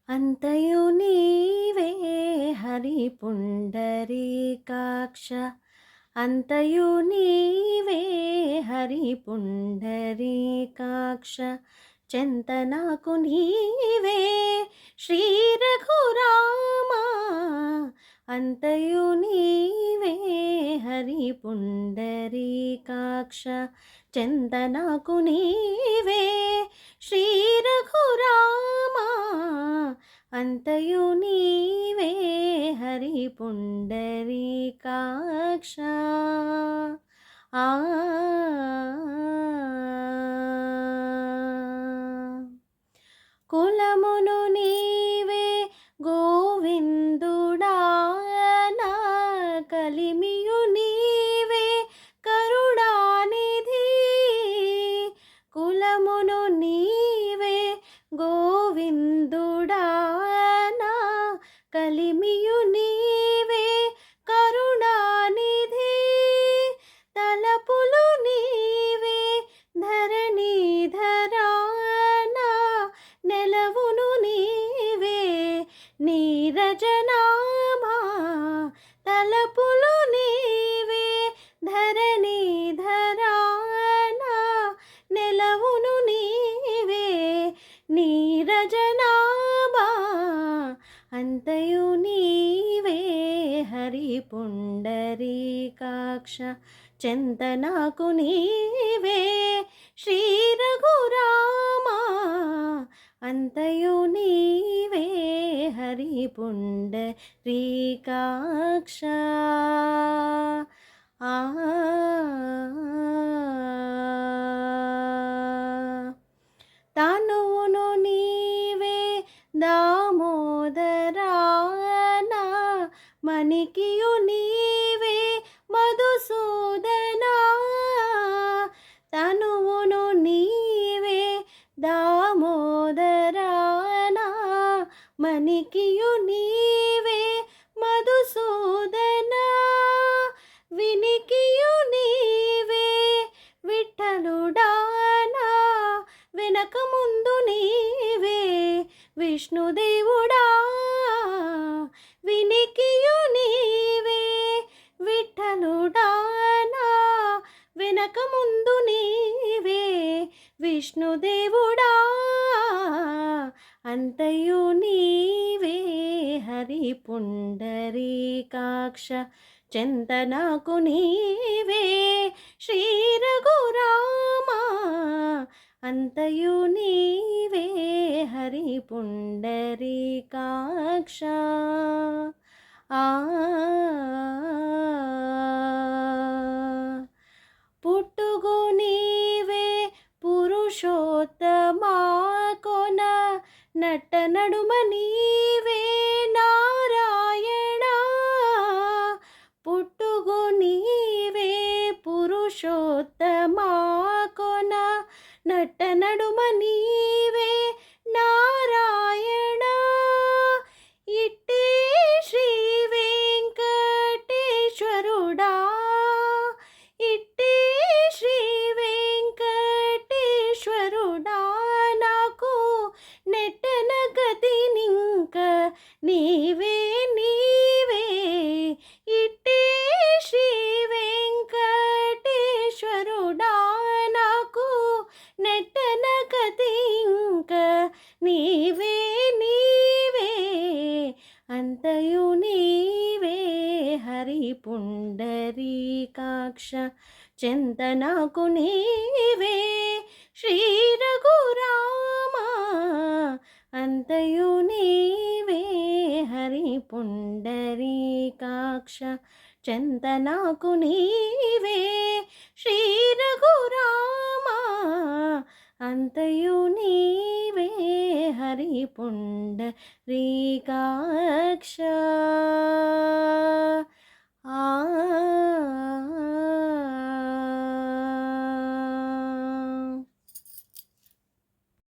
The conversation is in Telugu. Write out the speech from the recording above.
అంతయు నీవే హరి పుండరీకాక్ష, అంతయు నీవే హరి పుండరీకాక్ష, చింతనకు నీవే శ్రీ రఘురామా, అంతయు నీవే హరి పుండరీకాక్ష, చింతనకు నీవే శ్రీ రఘురామా, అంతయు నీవే హరి పుండరీకాక్ష. ఆ కులమును నీవే గోవిందుడా, నా కలిమియు నీవే కరుణానిధి, కులమును నీవే గోవిందుడా, నా కలిమియు నీవే కరుణానిధి, తలపులు నీవే ధరణీధరా, నా నెలవును నీవే నీరజనామా, తలపులు నీవే ధరణీధరా, నా నెలవును నీవే నీరజనామా, అంతయు నీవే హరి పుండరీకాక్ష, చింతనకు నీవే శ్రీ రఘురామా, అంతయు నీవే హరి పుండరీకాక్ష. ఆ తనువును నీవే దామోదరా, నా మణికియు నీవే మధుసూదనా, తనువును నీవే దామోదరా, నా మణికియు నీవే మధుసూదనా, వినికియు నీవే విఠలుడా, నా వెనక ముందు నీవే విష్ణుదేవుడా, వినికియు నీవే విఠలుడా, నా వెనక ముందు నీవే విష్ణుదేవుడా, అంతయు నీవే హరి పుండరీకాక్ష, చింతనకు నీవే శ్రీ రఘురామా, అంతయు నీవే హరి పుండరీకాక్ష. ఆ పుట్టుగు నీవే పురుషోత్తమా, కొన నట్ట నడుమ నీవే నారాయణ, పుట్టుగు నీవే పురుషోత్తమా, కొన నట్ట నడుమ నీవే నారాయణ, ఇట్టే శ్రీ వెంకటేశ్వరుడా, ఇట్టే శ్రీ వెంకటేశ్వరుడా, నాకు నెట్టన గతినింక నీవే నీవే, ఇట్టే శ్రీ వెంకటేశ్వరుడా, నాకు నెట్టన గతింక నీవే నీవే, అంతయు నీవే హరి పుండరీకాక్ష, చింతనకు నీవే శ్రీ రఘురామా, అంతయు నీవే హరి పుండరీకాక్ష, చింతనకు నీవే శ్రీ రఘురామా, అంతయు నీవే హరి పుండరీకాక్ష.